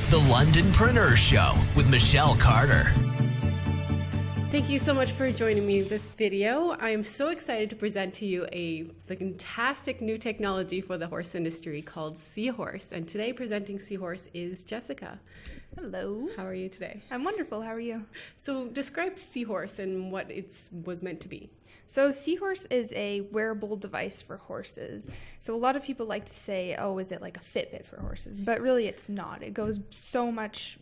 The Londonpreneur Show with Michelle Carter. Thank you so much for joining me in this video. I am so excited to present to you a fantastic new technology for the horse industry called Seahorse. And today presenting Seahorse is Jessica. Hello. How are you today? I'm wonderful. How are you? So describe Seahorse and what it was meant to be. So Seahorse is a wearable device for horses. So a lot of people like to say, oh, is it like a Fitbit for horses? But really it's not. It goes so much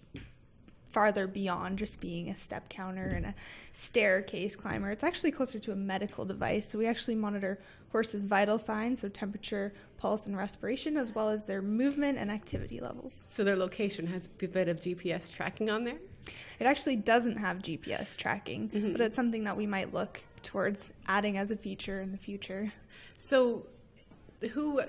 farther beyond just being a step counter and a staircase climber. It's actually closer to a medical device. So we actually monitor horses' vital signs, so temperature, pulse, and respiration, as well as their movement and activity levels. So their location has a bit of GPS tracking on there? It actually doesn't have GPS tracking, but it's something that we might look towards adding as a feature in the future. So who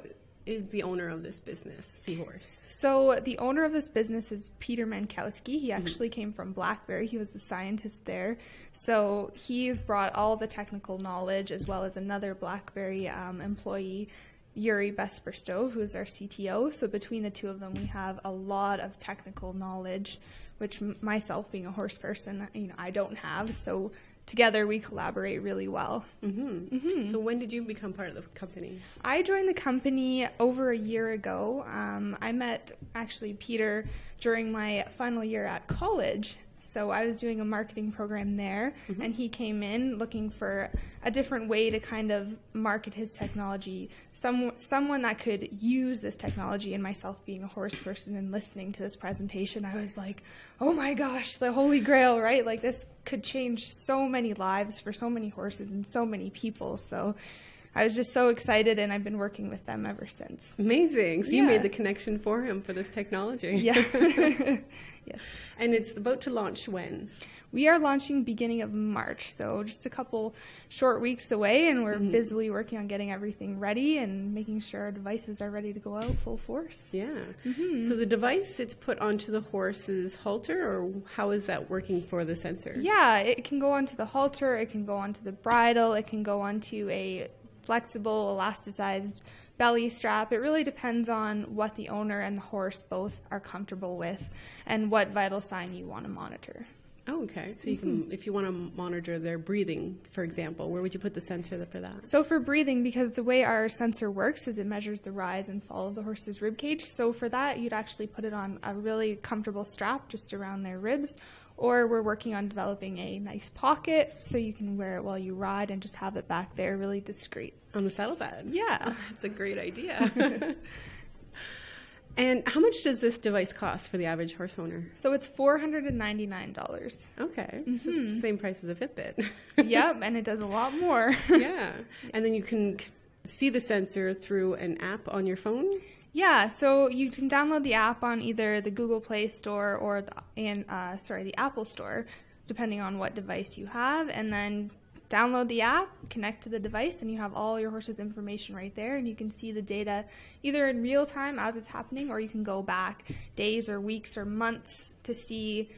is the owner of this business, Seahorse? So the owner of this business is Peter Mankowski. He actually came from BlackBerry. He was the scientist there. So he's brought all the technical knowledge, as well as another BlackBerry employee, Yuri Besperstov, who is our CTO. So between the two of them, we have a lot of technical knowledge, which myself, being a horse person, I don't have. So together we collaborate really well. So when did you become part of the company? I joined the company over a year ago. I met actually Peter during my final year at college. So I was doing a marketing program there, and he came in looking for a different way to kind of market his technology, someone that could use this technology. And myself being a horse person and listening to this presentation, I was like, oh my gosh, the holy grail, right? Like this could change so many lives for so many horses and so many people. So I was just so excited, and I've been working with them ever since. Amazing. So you made the connection for him for this technology. Yeah. Yes. And it's about to launch when? We are launching beginning of March, so just a couple short weeks away, and we're busily working on getting everything ready and making sure our devices are ready to go out full force. Yeah. So the device, it's put onto the horse's halter, or how is that working for the sensor? Yeah, it can go onto the halter, it can go onto the bridle, it can go onto a flexible, elasticized belly strap. It really depends on what the owner and the horse both are comfortable with and what vital sign you want to monitor. Oh, okay. So you can, if you want to monitor their breathing, for example, where would you put the sensor for that? So for breathing, because the way our sensor works is it measures the rise and fall of the horse's rib cage. So for that, you'd actually put it on a really comfortable strap just around their ribs. Or we're working on developing a nice pocket so you can wear it while you ride and just have it back there really discreet. On the saddlebag? Yeah. Oh, that's a great idea. And how much does this device cost for the average horse owner? So it's $499. Okay. So it's the same price as a Fitbit. Yep, and it does a lot more. Yeah. And then you can see the sensor through an app on your phone? Yeah, so you can download the app on either the Google Play Store or the Apple Store, depending on what device you have, and then download the app, connect to the device, and you have all your horse's information right there, and you can see the data either in real time as it's happening, or you can go back days or weeks or months to see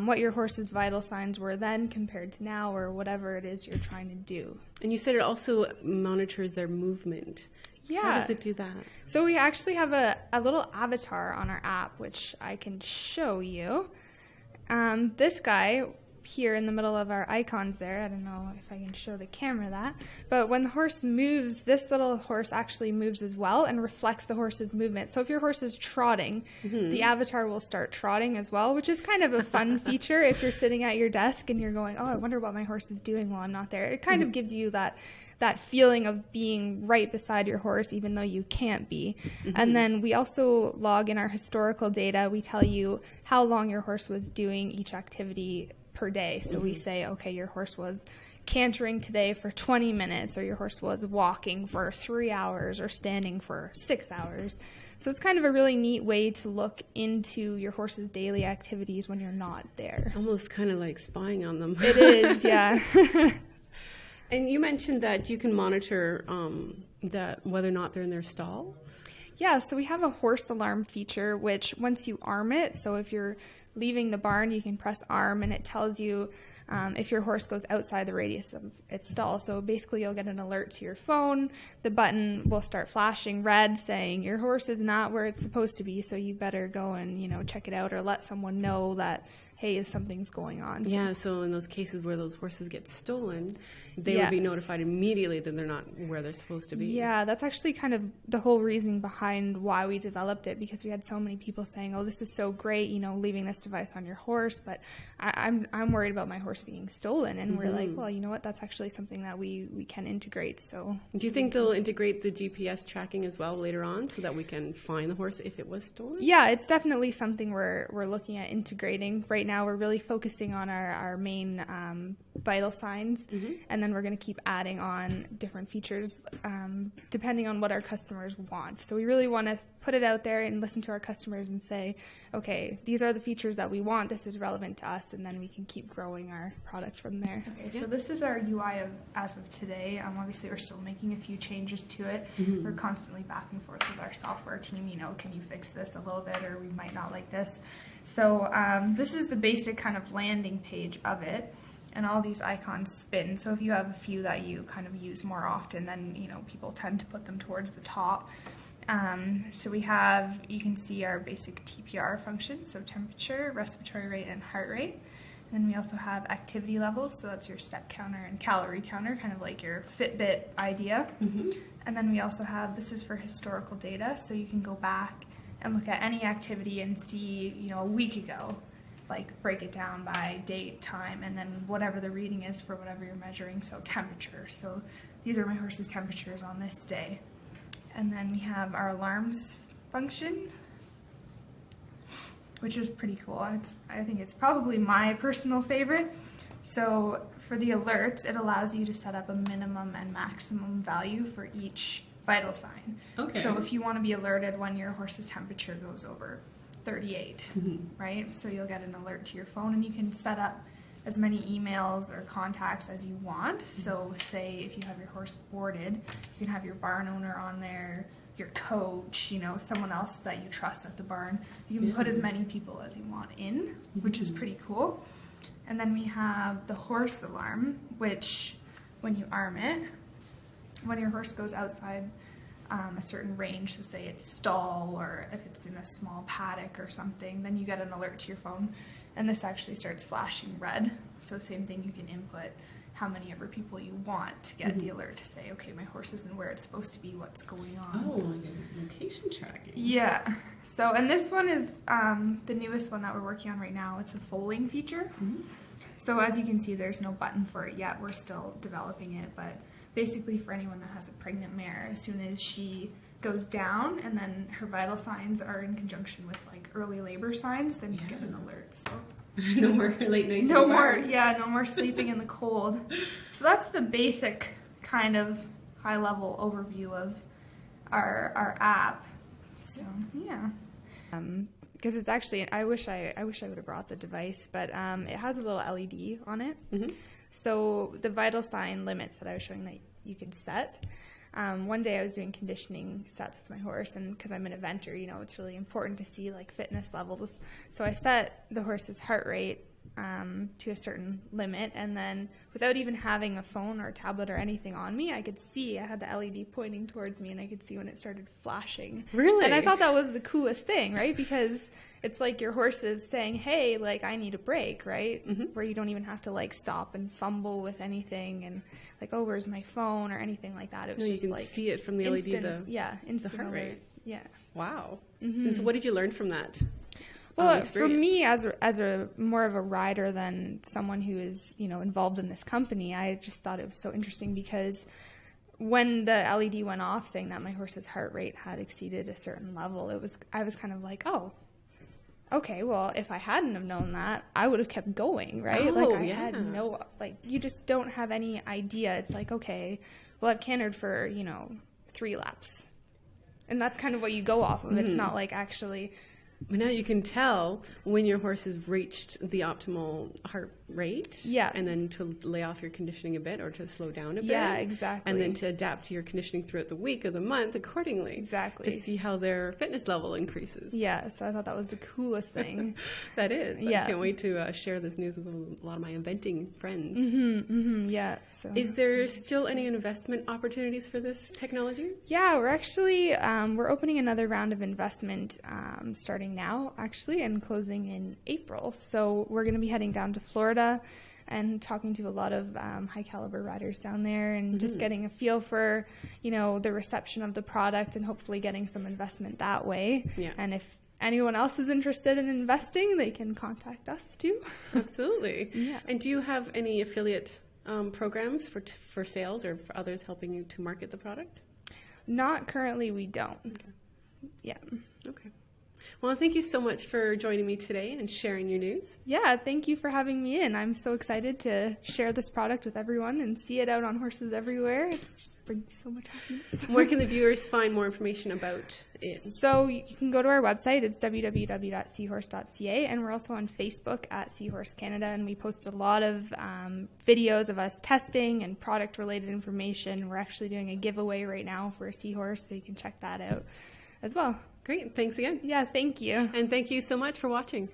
what your horse's vital signs were then compared to now, or whatever it is you're trying to do. And you said it also monitors their movement. Yeah. How does it do that? So we actually have a little avatar on our app, which I can show you. This guy here in the middle of our icons there, I don't know if I can show the camera that, but when the horse moves, this little horse actually moves as well and reflects the horse's movement. So if your horse is trotting, the avatar will start trotting as well, which is kind of a fun feature if you're sitting at your desk and you're going, oh, I wonder what my horse is doing while I'm not there. It kind of gives you that feeling of being right beside your horse, even though you can't be. And then we also log in our historical data. We tell you how long your horse was doing each activity per day. So we say, okay, your horse was cantering today for 20 minutes, or your horse was walking for 3 hours, or standing for 6 hours. So it's kind of a really neat way to look into your horse's daily activities when you're not there. Almost kind of like spying on them. It is, yeah. And you mentioned that you can monitor that whether or not they're in their stall. Yeah, so we have a horse alarm feature, which once you arm it, so if you're leaving the barn, you can press arm, and it tells you if your horse goes outside the radius of its stall. So basically you'll get an alert to your phone. The button will start flashing red saying your horse is not where it's supposed to be, so you better go and, check it out or let someone know that, hey, something's going on. Yeah, so in those cases where those horses get stolen, they would be notified immediately that they're not where they're supposed to be. Yeah, that's actually kind of the whole reasoning behind why we developed it, because we had so many people saying, oh, this is so great, leaving this device on your horse, but I'm worried about my horse being stolen. And we're like, well, you know what, that's actually something that we can integrate. So do you think they'll integrate the GPS tracking as well later on so that we can find the horse if it was stolen? Yeah, it's definitely something we're looking at integrating. Right now we're really focusing on our main vital signs, and then we're going to keep adding on different features depending on what our customers want. So we really want to put it out there and listen to our customers and say, okay, these are the features that we want, this is relevant to us, and then we can keep growing our product from there. Okay, so this is our UI as of today. Obviously we're still making a few changes to it. We're constantly back and forth with our software team, can you fix this a little bit, or we might not like this. So this is the basic kind of landing page of it, and all these icons spin. So if you have a few that you kind of use more often, then people tend to put them towards the top. So we have, you can see our basic TPR functions, so temperature, respiratory rate, and heart rate. And then we also have activity levels, so that's your step counter and calorie counter, kind of like your Fitbit idea. And then we also have, this is for historical data, so you can go back and look at any activity and see, a week ago, like break it down by date, time, and then whatever the reading is for whatever you're measuring, so temperature. So these are my horse's temperatures on this day. And then we have our alarms function, which is pretty cool. I think it's probably my personal favorite. So for the alerts, it allows you to set up a minimum and maximum value for each vital sign. Okay. So if you want to be alerted when your horse's temperature goes over 38, right? So you'll get an alert to your phone, and you can set up as many emails or contacts as you want. So say if you have your horse boarded, you can have your barn owner on there, your coach, someone else that you trust at the barn. You can put as many people as you want in, which is pretty cool. And then we have the horse alarm, which when you arm it, when your horse goes outside a certain range, so say it's stall or if it's in a small paddock or something, then you get an alert to your phone, and this actually starts flashing red. So same thing, you can input how many ever people you want to get the alert to say, okay, my horse isn't where it's supposed to be, what's going on. Oh, like location tracking. Yeah. So, and this one is the newest one that we're working on right now. It's a foaling feature. So as you can see, there's no button for it yet. We're still developing it, but basically for anyone that has a pregnant mare, as soon as she goes down and then her vital signs are in conjunction with like early labor signs, then you get an alert. So no more late nights. No more sleeping in the cold. So that's the basic kind of high level overview of our app. So yeah. Because it's actually, I wish I would have brought the device, but it has a little LED on it. So the vital sign limits that I was showing that you could set. One day I was doing conditioning sets with my horse, and because I'm an eventer, it's really important to see like fitness levels. So I set the horse's heart rate to a certain limit, and then without even having a phone or a tablet or anything on me, I could see, I had the LED pointing towards me, and I could see when it started flashing. Really? And I thought that was the coolest thing, right? Because it's like your horse is saying, hey, like, I need a break, right? Where you don't even have to, like, stop and fumble with anything and, like, oh, where's my phone or anything like that. It was just, you can like, see it from the instant, LED, instant the heart rate. alert. Yeah. Wow. And so what did you learn from that? Well, for me, as a more of a rider than someone who is, involved in this company, I just thought it was so interesting because when the LED went off saying that my horse's heart rate had exceeded a certain level, I was kind of like, oh, okay, well, if I hadn't have known that, I would have kept going, right? I had no, you just don't have any idea. It's like, okay, well, I've cantered for, 3 laps. And that's kind of what you go off of. It's not like actually... But now you can tell when your horse has reached the optimal heart rate. Yeah. And then to lay off your conditioning a bit or to slow down a bit. Yeah, exactly. And then to adapt to your conditioning throughout the week or the month accordingly. Exactly. To see how their fitness level increases. Yeah, so I thought that was the coolest thing. That is. Yeah. I can't wait to share this news with a lot of my eventing friends. Yeah. So. Is there still any investment opportunities for this technology? Yeah, we're actually we're opening another round of investment starting now, actually, and closing in April. So we're going to be heading down to Florida and talking to a lot of high caliber riders down there and just getting a feel for, the reception of the product and hopefully getting some investment that way. Yeah. And if anyone else is interested in investing, they can contact us too. Absolutely. Yeah. And do you have any affiliate programs for sales or for others helping you to market the product? Not currently, we don't. Okay. Yeah. Okay. Well, thank you so much for joining me today and sharing your news. Yeah, thank you for having me in. I'm so excited to share this product with everyone and see it out on horses everywhere. It just brings me so much happiness. Where can the viewers find more information about it? So you can go to our website. It's www.seahorse.ca, and we're also on Facebook at Seahorse Canada, and we post a lot of videos of us testing and product-related information. We're actually doing a giveaway right now for a seahorse, so you can check that out as well. Great. Thanks again. Yeah, thank you. And thank you so much for watching.